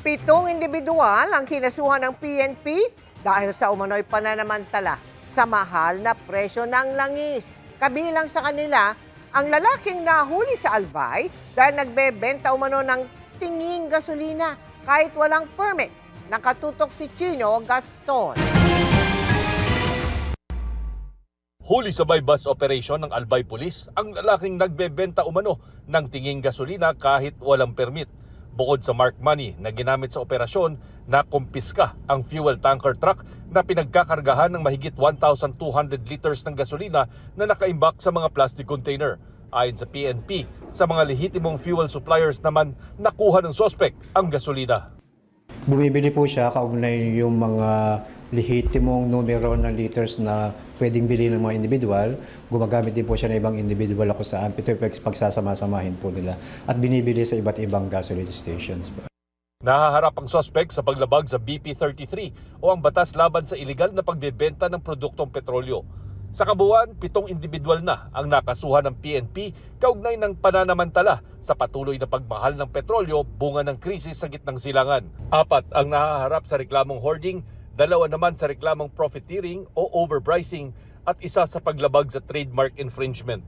7 individual ang kinasuhan ng PNP dahil sa umano'y pananamantala sa mahal na presyo ng langis. Kabilang sa kanila, ang lalaking nahuli sa Albay dahil nagbebenta umano ng tinging gasolina kahit walang permit. Nakatutok si Chino Gaston. Huli sa bypass operation ng Albay Police ang lalaking nagbebenta umano ng tinging gasolina kahit walang permit. Bukod sa mark money na ginamit sa operasyon, nakumpiska ang fuel tanker truck na pinagkakargahan ng mahigit 1,200 liters ng gasolina na nakaimbak sa mga plastic container. Ayon sa PNP, sa mga lehitimong fuel suppliers naman nakuha ng sospek ang gasolina. Bumibili po siya kaugnay yung mga lehitimong numero ng liters na pwedeng bili ng mga individual. Gumagamit din po siya ng ibang individual ako sa Ampitupex pagsasama-samahin po nila at binibili sa iba't ibang gasoline stations. Nahaharap ang sospek sa paglabag sa BP-33 o ang batas laban sa iligal na pagbebenta ng produktong petrolyo. Sa kabuuan, 7 individual na ang nakasuhan ng PNP kaugnay ng pananamantala sa patuloy na pagmahal ng petrolyo bunga ng krisis sa gitnang silangan. 4 ang nahaharap sa reklamong hoarding, 2 naman sa reklamong profiteering o overpricing at 1 sa paglabag sa trademark infringement.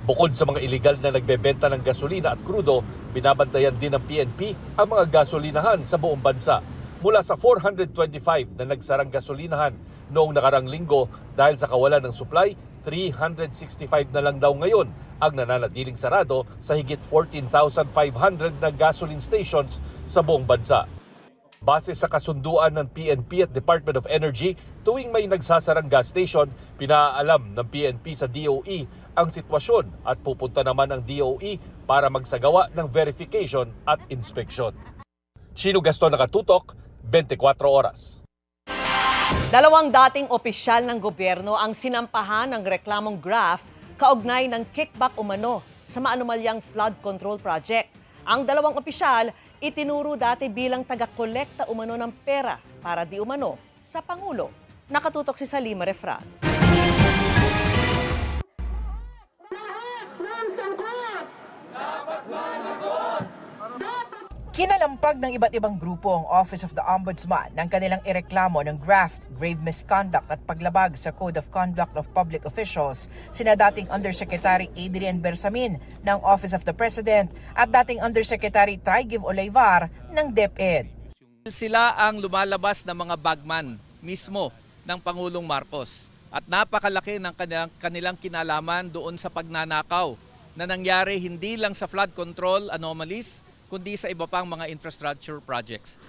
Bukod sa mga iligal na nagbebenta ng gasolina at krudo, binabantayan din ng PNP ang mga gasolinahan sa buong bansa. Mula sa 425 na nagsarang gasolinahan noong nakarang linggo dahil sa kawalan ng supply, 365 na lang daw ngayon ang nananatiling sarado sa higit 14,500 na gasoline stations sa buong bansa. Base sa kasunduan ng PNP at Department of Energy, tuwing may nagsasarang gas station, pinaalam ng PNP sa DOE ang sitwasyon at pupunta naman ang DOE para magsagawa ng verification at inspection. Chino Gaston, nakatutok, 24 oras. 2 dating opisyal ng gobyerno ang sinampahan ng reklamong graft kaugnay ng kickback umano sa maanumalyang flood control project. Ang 2 opisyal itinuro dati bilang taga-kolekta umano ng pera para di umano sa Pangulo. Nakatutok si Salima Refran. Kinalampag ng iba't ibang grupo ang Office of the Ombudsman ng kanilang ireklamo ng graft, grave misconduct at paglabag sa Code of Conduct of Public Officials sina dating Undersecretary Adrian Bersamin ng Office of the President at dating Undersecretary Traigiv Oleyvar ng DepEd. Sila ang lumalabas na mga bagman mismo ng Pangulong Marcos at napakalaki ng kanilang kinalaman doon sa pagnanakaw na nangyari hindi lang sa flood control anomalies kundi sa iba pang mga infrastructure projects.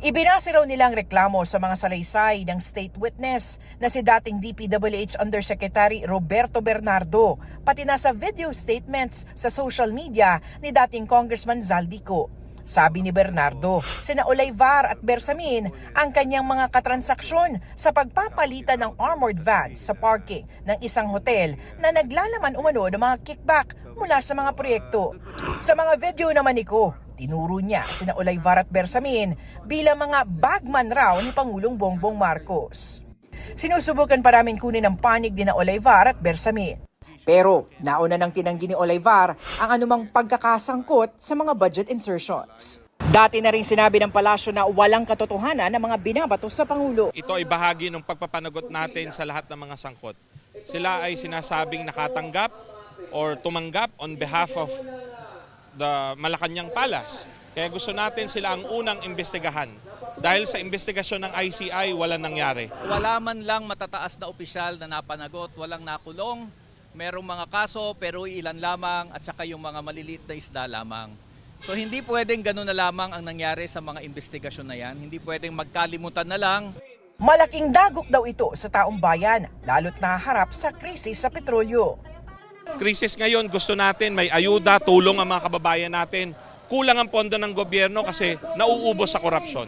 Ibinase raw nilang reklamo sa mga salaysay ng state witness na si dating DPWH Undersecretary Roberto Bernardo, pati na sa video statements sa social media ni dating Congressman Zaldico. Sabi ni Bernardo, sina Oleyvar at Bersamin ang kanyang mga katransaksyon sa pagpapalitan ng armored vans sa parking ng isang hotel na naglalaman umano ng mga kickback mula sa mga proyekto. Sa mga video naman ni Ko, tinuro niya sina Oleyvar at Bersamin bilang mga bagman raw ni Pangulong Bongbong Marcos. Sinusubukan pa namin kunin ang panig din na Oleyvar at Bersamin. Pero nauna nang tinanggi ni Oleyvar ang anumang pagkakasangkot sa mga budget insertions. Dati na rin sinabi ng palasyo na walang katotohanan ng mga binabato sa Pangulo. Ito ay bahagi ng pagpapanagot natin sa lahat ng mga sangkot. Sila ay sinasabing nakatanggap or tumanggap on behalf of the Malacanang Palace. Kaya gusto natin sila ang unang imbestigahan. Dahil sa investigasyon ng ICI, walang nangyari. Wala man lang matataas na opisyal na napanagot, walang nakulong. Merong mga kaso pero ilan lamang at saka yung mga maliliit na isda lamang. So hindi pwedeng gano'n na lamang ang nangyari sa mga investigasyon na yan. Hindi pwedeng magkalimutan na lang. Malaking dagok daw ito sa taong bayan, lalo't naharap sa krisis sa petrolyo. Krisis ngayon, gusto natin may ayuda, tulong ang mga kababayan natin. Kulang ang pondo ng gobyerno kasi nauubos sa korupsyon.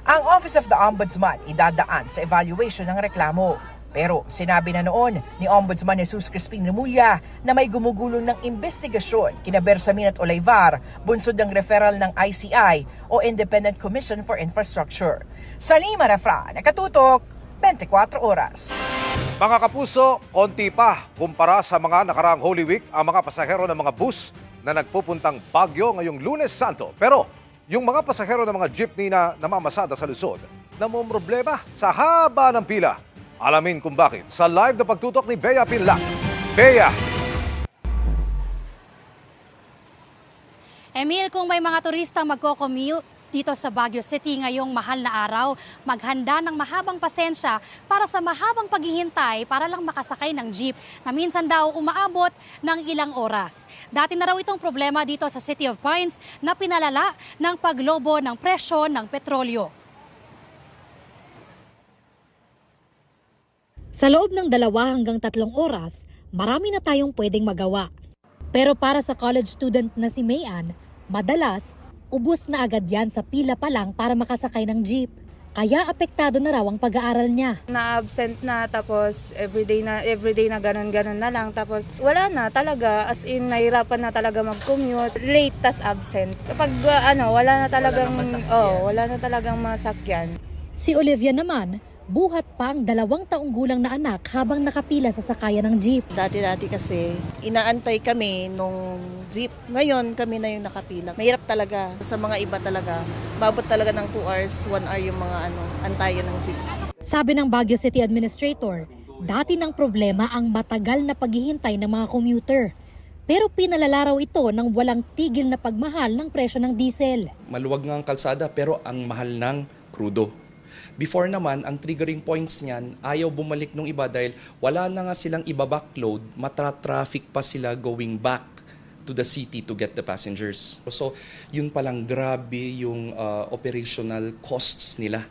Ang Office of the Ombudsman idadaan sa evaluation ng reklamo. Pero sinabi na noon ni Ombudsman Jesus Crispin Remulla na may gumugulong ng investigasyon kina Bersamin at Oleyvar bunsod ng referral ng ICI o Independent Commission for Infrastructure. Salima Refran, nakatutok, 24 oras. Mga kapuso, konti pa kumpara sa mga nakaraang Holy Week ang mga pasahero ng mga bus na nagpupuntang Baguio ngayong Lunes Santo. Pero Yung mga pasahero ng mga jeepney na namamasada sa Luzon namomroblema sa haba ng pila. Alamin kung bakit sa live na pagtutok ni Bea Pinlac. Bea! Emil, kung may mga turista magko-commute dito sa Baguio City ngayong mahal na araw, maghanda ng mahabang pasensya para sa mahabang paghihintay para lang makasakay ng jeep na minsan daw umaabot ng ilang oras. Dati na raw itong problema dito sa City of Pines na pinalala ng paglobo ng presyo ng petrolyo. Sa loob ng 2 hanggang 3 oras, marami na tayong pwedeng magawa. Pero para sa college student na si Mayan, madalas, ubos na agad yan sa pila pa lang para makasakay ng jeep. Kaya apektado na raw ang pag-aaral niya. Na-absent na, tapos everyday na ganun-ganun na lang. Tapos wala na talaga, as in nahirapan na talaga mag-commute. Late, tas absent. Kapag wala na talagang masakyan. Si Olivia naman, buhat pa ang 2 taong gulang na anak habang nakapila sa sakayan ng jeep. Dati kasi, inaantay kami nung jeep. Ngayon, kami na yung nakapila. Mahirap talaga. Sa mga iba talaga, mabot talaga ng 2 hours, 1 hour yung mga antayan ng jeep. Sabi ng Baguio City Administrator, dati ng problema ang matagal na paghihintay ng mga commuter. Pero pinalala raw ito ng walang tigil na pagmahal ng presyo ng diesel. Maluwag nga ang kalsada pero ang mahal ng krudo. Before naman, ang triggering points niyan, ayaw bumalik nung iba dahil wala na nga silang iba-backload, matra-traffic pa sila going back to the city to get the passengers. So, yun palang grabe yung operational costs nila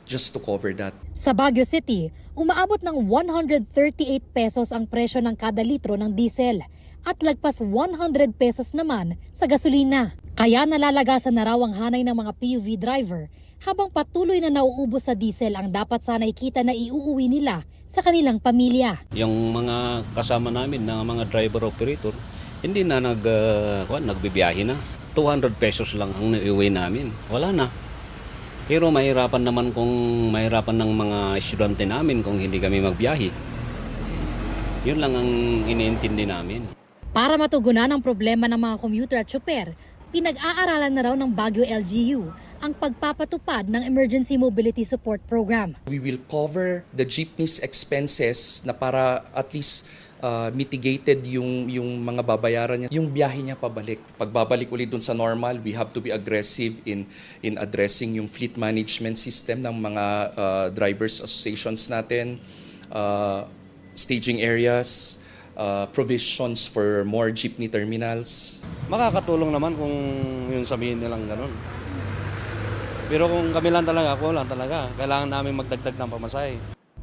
just to cover that. Sa Baguio City, umaabot ng 138 pesos ang presyo ng kada litro ng diesel at lagpas 100 pesos naman sa gasolina. Kaya nalalagasan na raw ang hanay ng mga PUV driver habang patuloy na nauubos sa diesel ang dapat sana ikita na iuuwi nila sa kanilang pamilya. Yung mga kasama namin na mga driver operator, hindi na nagbibiyahe na. 200 pesos lang ang naiuwi namin. Wala na. Pero mahirapan ng mga estudyante namin kung hindi kami magbiyahe. Yun lang ang iniintindi namin. Para matugunan ang problema ng mga commuter at tsuper, pinag-aaralan na raw ng Baguio LGU ang pagpapatupad ng Emergency Mobility Support Program. We will cover the jeepney's expenses na para at least mitigated yung mga babayaran niya, yung biyahe niya pabalik. Pagbabalik ulit dun sa normal, we have to be aggressive in addressing yung fleet management system ng mga drivers associations natin, staging areas, provisions for more jeepney terminals. Makakatulong naman kung yung sabihin nilang ganun. Pero kung kami lang talaga, ako lang talaga, kailangan namin magdagdag ng pamasahe.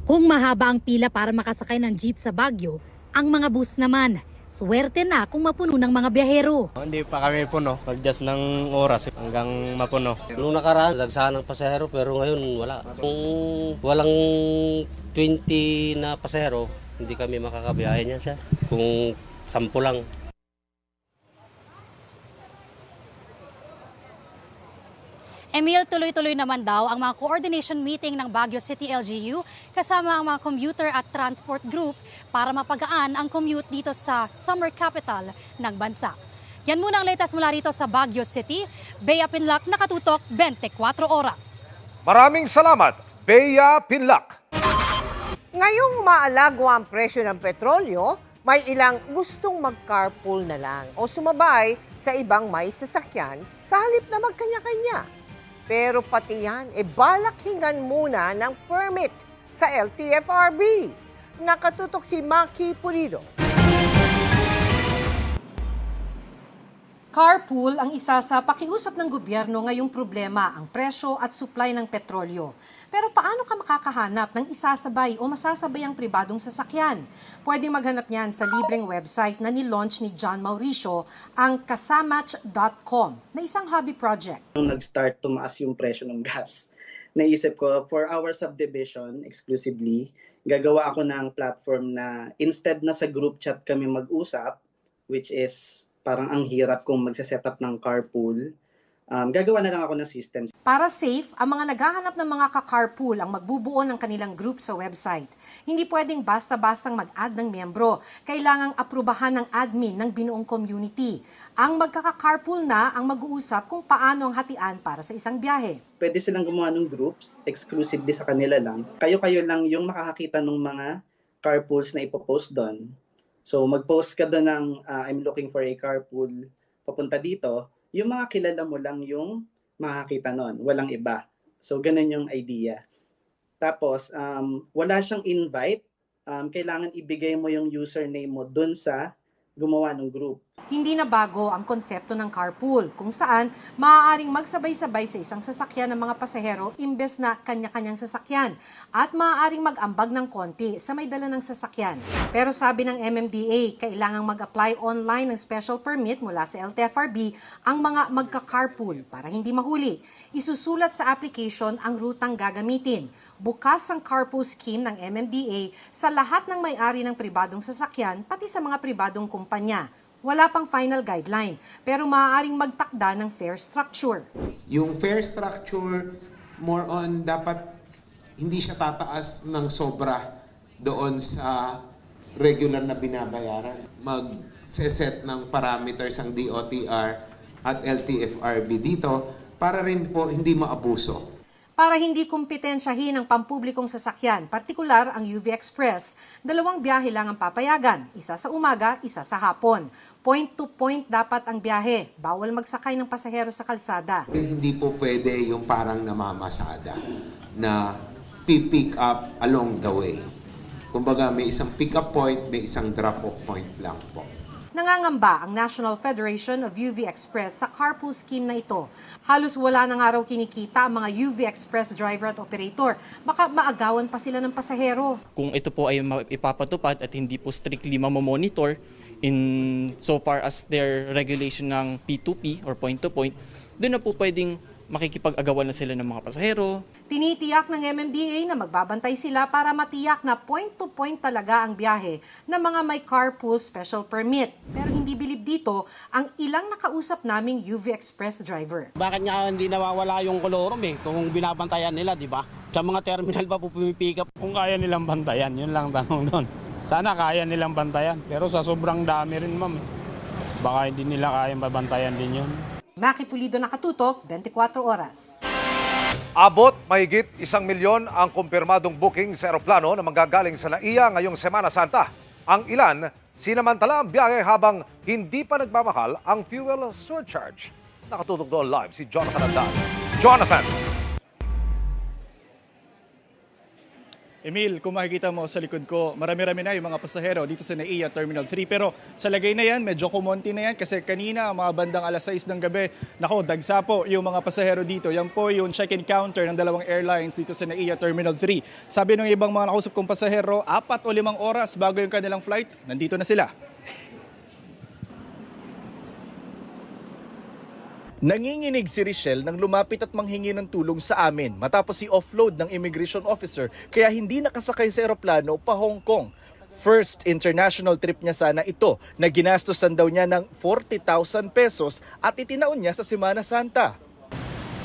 Kung mahaba ang pila para makasakay ng jeep sa Baguio, ang mga bus naman, swerte na kung mapuno ng mga biyahero. Hindi pa kami puno, pag-just ng oras hanggang mapuno. Nung nakaraan, dagsahan ng pasahero pero ngayon wala. Kung walang 20 na pasahero, hindi kami makakabiyahe niya siya. Kung 10 lang. Emil, tuloy-tuloy naman daw ang mga coordination meeting ng Baguio City LGU kasama ang mga commuter at transport group para mapagaan ang commute dito sa summer capital ng bansa. Yan muna ang latest mula rito sa Baguio City. Bea Pinlac, nakatutok 24 oras. Maraming salamat, Bea Pinlac. Ngayong umaalagwa ang presyo ng petrolyo, may ilang gustong mag-carpool na lang o sumabay sa ibang may sasakyan sa halip na magkanya-kanya. Pero pati yan, balak hingan muna ng permit sa LTFRB. Nakatutok si Maki Pulido. Carpool ang isa sa pakiusap ng gobyerno ngayong problema, ang presyo at supply ng petrolyo. Pero paano ka makakahanap ng isasabay o masasabay ang pribadong sasakyan? Pwedeng maghanap niyan sa libreng website na nilaunch ni John Mauricio, ang kasamatch.com, na isang hobby project. Nung nag-start tumaas yung presyo ng gas, naisip ko for our subdivision exclusively, gagawa ako ng platform na instead na sa group chat kami mag-usap, which is parang ang hirap kung magsaset up ng carpool, gagawa na lang ako ng system. Para safe, ang mga naghahanap ng mga ka-carpool ang magbubuo ng kanilang group sa website. Hindi pwedeng basta-bastang mag-add ng miyembro. Kailangang aprubahan ng admin ng binuong community. Ang magkaka-carpool na ang mag-uusap kung paano ang hatian para sa isang biyahe. Pwede silang gumawa ng groups, exclusively sa kanila lang. Kayo-kayo lang yung makakakita ng mga carpools na ipopost doon. So mag-post ka doon ng I'm looking for a carpool papunta dito. Yung mga kilala mo lang yung makakita nun, walang iba. So, ganun yung idea. Tapos, wala siyang invite. Kailangan ibigay mo yung username mo dun sa gumawa ng group. Hindi na bago ang konsepto ng carpool, kung saan maaaring magsabay-sabay sa isang sasakyan ng mga pasahero imbes na kanya-kanyang sasakyan at maaaring mag-ambag ng konti sa may dala ng sasakyan. Pero sabi ng MMDA, kailangang mag-apply online ng special permit mula sa LTFRB ang mga magka-carpool para hindi mahuli. Isusulat sa application ang rutang gagamitin. Bukas ang carpool scheme ng MMDA sa lahat ng may-ari ng pribadong sasakyan pati sa mga pribadong kumpanya. Wala pang final guideline, pero maaaring magtakda ng fare structure. Yung fare structure, more on dapat hindi siya tataas ng sobra doon sa regular na binabayaran. Mag-set ng parameters ang DOTR at LTFRB dito para rin po hindi maabuso. Para hindi kumpetensyahin ang pampublikong sasakyan, partikular ang UV Express, 2 biyahe lang ang papayagan, isa sa umaga, isa sa hapon. Point to point dapat ang biyahe, bawal magsakay ng pasahero sa kalsada. Hindi po pwede yung parang namamasada na pick up along the way. Kumbaga may isang pick-up point, may isang drop-off point lang po. Nangangamba ang National Federation of UV Express sa carpool scheme na ito. Halos wala na nga raw kinikita ang mga UV Express driver at operator. Baka maagawan pa sila ng pasahero. Kung ito po ay ipapatupad at hindi po strictly mamomonitor in so far as their regulation ng P2P or point-to-point, doon na po pwedeng makikipag-agawan na sila ng mga pasahero. Tinitiyak ng MMDA na magbabantay sila para matiyak na point-to-point talaga ang biyahe ng mga may carpool special permit. Pero hindi bilib dito ang ilang nakausap naming UV Express driver. Bakit nga hindi nawawala yung kolorum kung binabantayan nila, di ba? Sa mga terminal pa po pumipick up. Kung kaya nilang bantayan, yun lang tanong doon. Sana kaya nilang bantayan. Pero sa sobrang dami rin, ma'am, baka hindi nila kaya mabantayan din yun. Maki Pulido, Nakatutok, 24 Oras. Abot mahigit 1 milyon ang kumpirmadong booking sa eroplano na manggagaling sa NAIA ngayong Semana Santa. Ang ilan, sinamantala ang biyahe habang hindi pa nagmamahal ang fuel surcharge. Nakatutok doon live si Jonathan Andal. Jonathan! Emil, kung makikita mo sa likod ko, marami-rami na yung mga pasahero dito sa NAIA Terminal 3. Pero sa lagay na yan, medyo kumonti na yan kasi kanina, mga bandang alas 6 ng gabi, nako, dagsa po yung mga pasahero dito. Yan po yung check-in counter ng 2 airlines dito sa NAIA Terminal 3. Sabi ng ibang mga nakausap kong pasahero, 4 o 5 oras bago yung kanilang flight, nandito na sila. Nanginginig si Richelle nang lumapit at manghingi ng tulong sa amin matapos i-offload ng immigration officer kaya hindi nakasakay sa eroplano pa Hong Kong. First international trip niya sana ito na ginastosan daw niya ng 40,000 pesos at itinaon niya sa Semana Santa.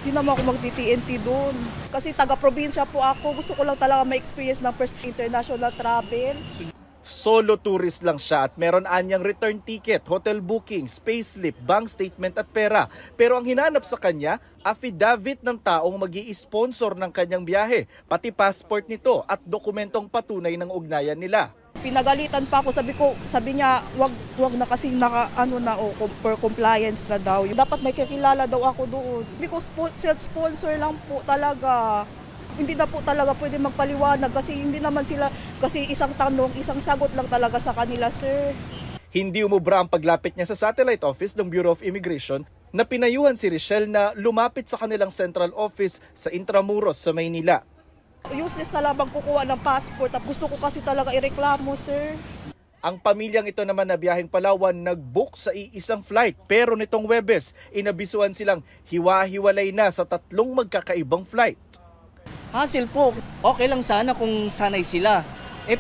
Hindi naman ako magti-TNT doon. Kasi taga-probinsya po ako. Gusto ko lang talaga ma-experience ng first international travel. Solo tourist lang siya at meron anyang return ticket, hotel booking, payslip, bank statement at pera. Pero ang hinanap sa kanya, affidavit ng taong mag-i-sponsor ng kanyang biyahe, pati passport nito at dokumentong patunay ng ugnayan nila. Pinagalitan pa ako, sabi niya, wag na kasi per compliance na daw. Dapat may kakilala daw ako doon. Because self-sponsor lang po talaga. Hindi na po talaga pwede magpaliwanag kasi hindi naman sila, kasi isang tanong, isang sagot lang talaga sa kanila, sir. Hindi umubra ang paglapit niya sa satellite office ng Bureau of Immigration na pinayuhan si Richelle na lumapit sa kanilang central office sa Intramuros sa Maynila. Useless na labang kukuha ng passport at gusto ko kasi talaga ireklamo, sir. Ang pamilyang ito naman na biyaheng Palawan nag-book sa iisang flight pero nitong Huwebes, inabisuhan silang hiwa-hiwalay na sa 3 magkakaibang flight. Hassle po. Okay lang sana kung sanay sila.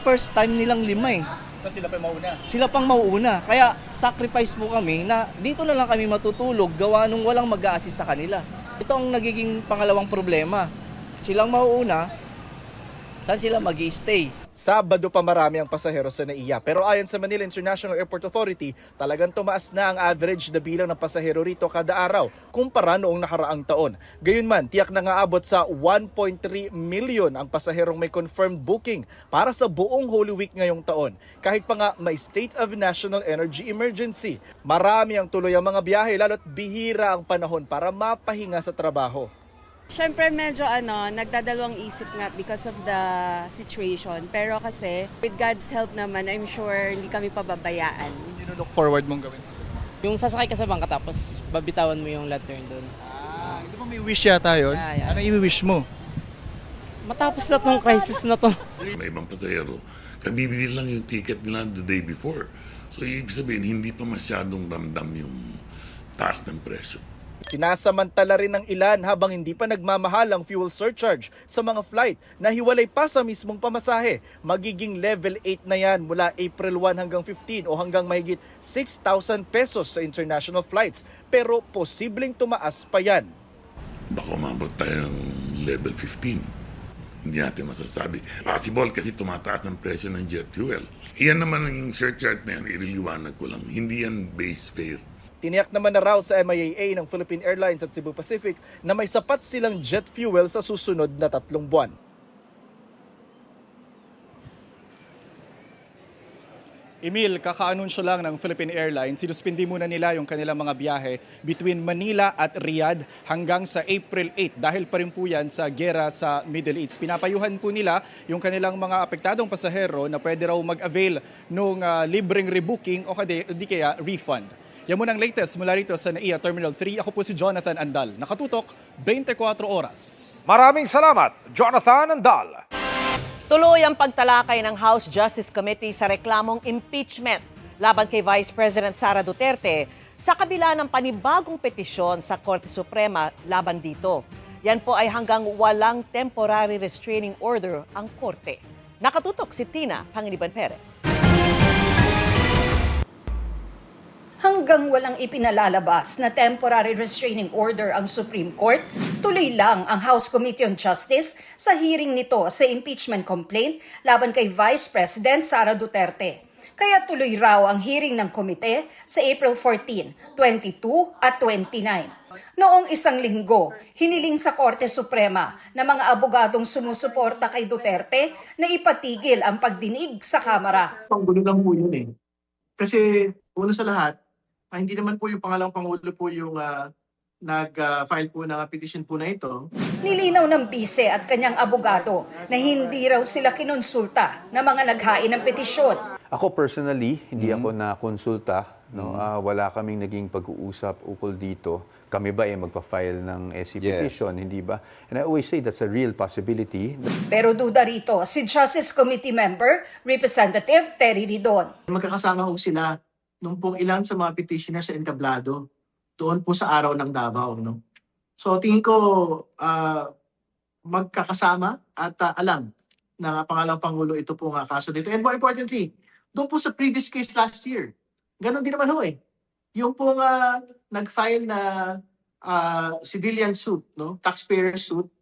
First time nilang 5 So sila pa mauna? Sila pang mauuna. Kaya sacrifice po kami na dito na lang kami matutulog gawa nung walang mag-a-assist sa kanila. Ito ang nagiging pangalawang problema. Silang mauuna, saan sila mag-i-stay? Sabado pa marami ang pasahero sa NAIA. Pero ayon sa Manila International Airport Authority, talagang tumaas na ang average na bilang ng pasahero rito kada araw kumpara noong nakaraang taon. Gayunman, tiyak na nga abot sa 1.3 million ang pasaherong may confirmed booking para sa buong Holy Week ngayong taon. Kahit pa nga may State of National Energy Emergency. Marami ang tuloy ang mga biyahe lalo't bihira ang panahon para mapahinga sa trabaho. Siyempre medyo nagdadalawang isip nga because of the situation. Pero kasi with God's help naman, I'm sure hindi kami pababayaan. Look forward mong gawin sa Yung sasakay ka sa bangka tapos babitawan mo yung lantern doon. Ito ba may wish yata yun? Yeah. Ano i-wish mo? Matapos na tong crisis na to. May ibang pasahero, kabibili lang yung ticket nila the day before. So ibig sabihin, hindi pa masyadong ramdam yung taas ng presyo. Sinasamantala rin ng ilan habang hindi pa nagmamahal ang fuel surcharge sa mga flight na hiwalay pa sa mismong pamasahe. Magiging level 8 na yan mula April 1 hanggang 15 o hanggang mahigit 6,000 pesos sa international flights. Pero posibleng tumaas pa yan. Baka umabot tayong level 15. Hindi natin masasabi. Possible kasi tumataas ng presyo ng jet fuel. Iyan naman ang surcharge na yan, iriliwanag ko lang. Hindi yan base fare. Tiniyak naman na raw sa MIAA ng Philippine Airlines at Cebu Pacific na may sapat silang jet fuel sa susunod na 3 buwan. Emil, kakaanunsyo lang ng Philippine Airlines, sinuspindi muna nila yung kanilang mga biyahe between Manila at Riyadh hanggang sa April 8 dahil pa rin po yan sa gera sa Middle East. Pinapayuhan po nila yung kanilang mga apektadong pasahero na pwede raw mag-avail ng libreng rebooking o di kaya refund. Yan muna ang latest mula rito sa NAIA Terminal 3. Ako po si Jonathan Andal. Nakatutok, 24 oras. Maraming salamat, Jonathan Andal. Tuloy ang pagtalakay ng House Justice Committee sa reklamong impeachment laban kay Vice President Sara Duterte sa kabila ng panibagong petisyon sa Korte Suprema laban dito. Yan po ay hanggang walang temporary restraining order ang Korte. Nakatutok si Tina Pangiliban Perez. Hanggang walang ipinalalabas na temporary restraining order ang Supreme Court, tuloy lang ang House Committee on Justice sa hearing nito sa impeachment complaint laban kay Vice President Sara Duterte. Kaya tuloy raw ang hearing ng komite sa April 14, 22 at 29. Noong isang linggo, hiniling sa Korte Suprema na mga abogadong sumusuporta kay Duterte na ipatigil ang pagdinig sa Kamara. Panggulo lang po yun eh. Kasi una sa lahat, hindi naman po yung pangalawang Pangulo po yung nag-file po ng petition po na ito. Nilinaw ng bise at kanyang abogado na hindi raw sila kinonsulta ng mga naghain ng petisyon. Ako personally, hindi ako na-konsulta. No? Wala kaming naging pag-uusap ukol dito. Kami ba magpa-file ng SC petition, hindi ba? And I always say that's a real possibility. Pero duda rito si Justice Committee member, Representative Terry Ridon. Magkakasama ho sila nung pong ilan sa mga petitioners sa entablado doon po sa araw ng Davao. No? So tingin ko magkakasama at alam na pangalawang Pangulo ito po nga kaso dito. And more importantly, doon po sa previous case last year, ganon din naman ho eh. Yung po nag-file na civilian suit, no? Taxpayer suit,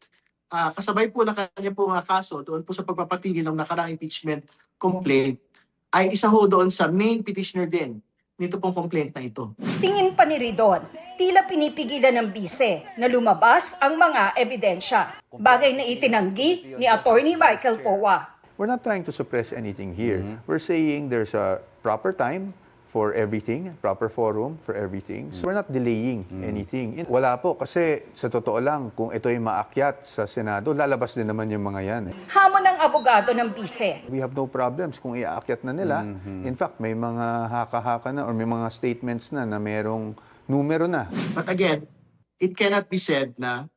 kasabay po na kanya po nga kaso doon po sa pagpapatigil ng nakaraang impeachment complaint, ay isa ho doon sa main petitioner din nito pong complaint na ito. Tingin pa ni Ridon, tila pinipigilan ng bise na lumabas ang mga ebidensya. Bagay na itinanggi ni Attorney Michael Powa. We're not trying to suppress anything here. We're saying there's a proper time for everything, proper forum for everything. So we're not delaying anything. Wala po, kasi sa totoo lang, kung ito'y maakyat sa Senado, lalabas din naman yung mga yan. Hamon ng abogado ng bise. We have no problems kung iaakyat na nila. In fact, may mga haka-haka na or may mga statements na merong numero na. But again, it cannot be said na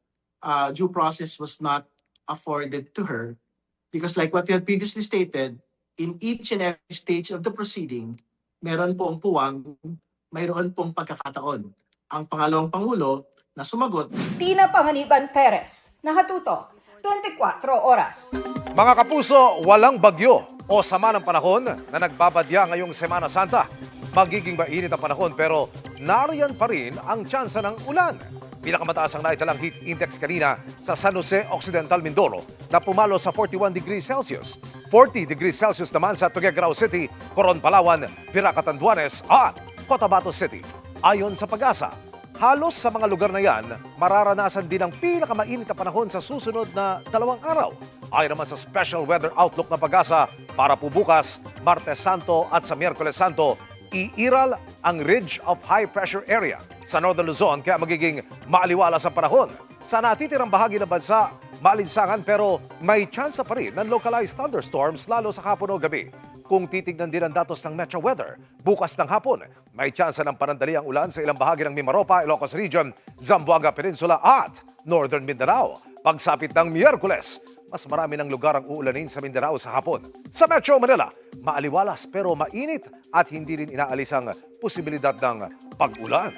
due process was not afforded to her because like what you had previously stated, in each and every stage of the proceeding, meron pong puwang, mayroon pong pagkakataon. Ang pangalawang Pangulo na sumagot. Tina Panganiban Perez, nakatutok, 24 oras. Mga kapuso, walang bagyo o sama ng panahon na nagbabadya ngayong Semana Santa. Magiging mainit ang panahon pero nariyan pa rin ang tsansa ng ulan. Pinakamataas ang naitalang heat index kanina sa San Jose Occidental, Mindoro na pumalo sa 41 degrees Celsius. 40 degrees Celsius naman sa Tuguegarao City, Coron, Palawan, Piracatanduanes at Cotabato City. Ayon sa Pag-asa, halos sa mga lugar na yan, mararanasan din ang pinakamainit na panahon sa susunod na 2 araw. Ayon naman sa Special Weather Outlook ng Pag-asa, para po bukas, Martes Santo at sa Miyerkules Santo, iiral ang Ridge of High Pressure Area sa Northern Luzon kaya magiging maaliwalas ang panahon. Sa natitirang bahagi ng bansa, maalinsangan pero may tsansa pa rin ng localized thunderstorms lalo sa hapon o gabi. Kung titignan din ang datos ng Metro Weather, bukas ng hapon, may tsansa ng panandaliang ulan sa ilang bahagi ng Mimaropa, Ilocos Region, Zamboanga Peninsula at Northern Mindanao. Pagsapit ng Miyerkules, mas marami ng lugar ang uulanin sa Mindanao sa hapon. Sa Metro Manila, maaliwalas pero mainit at hindi rin inaalis ang posibilidad ng pag-ulan.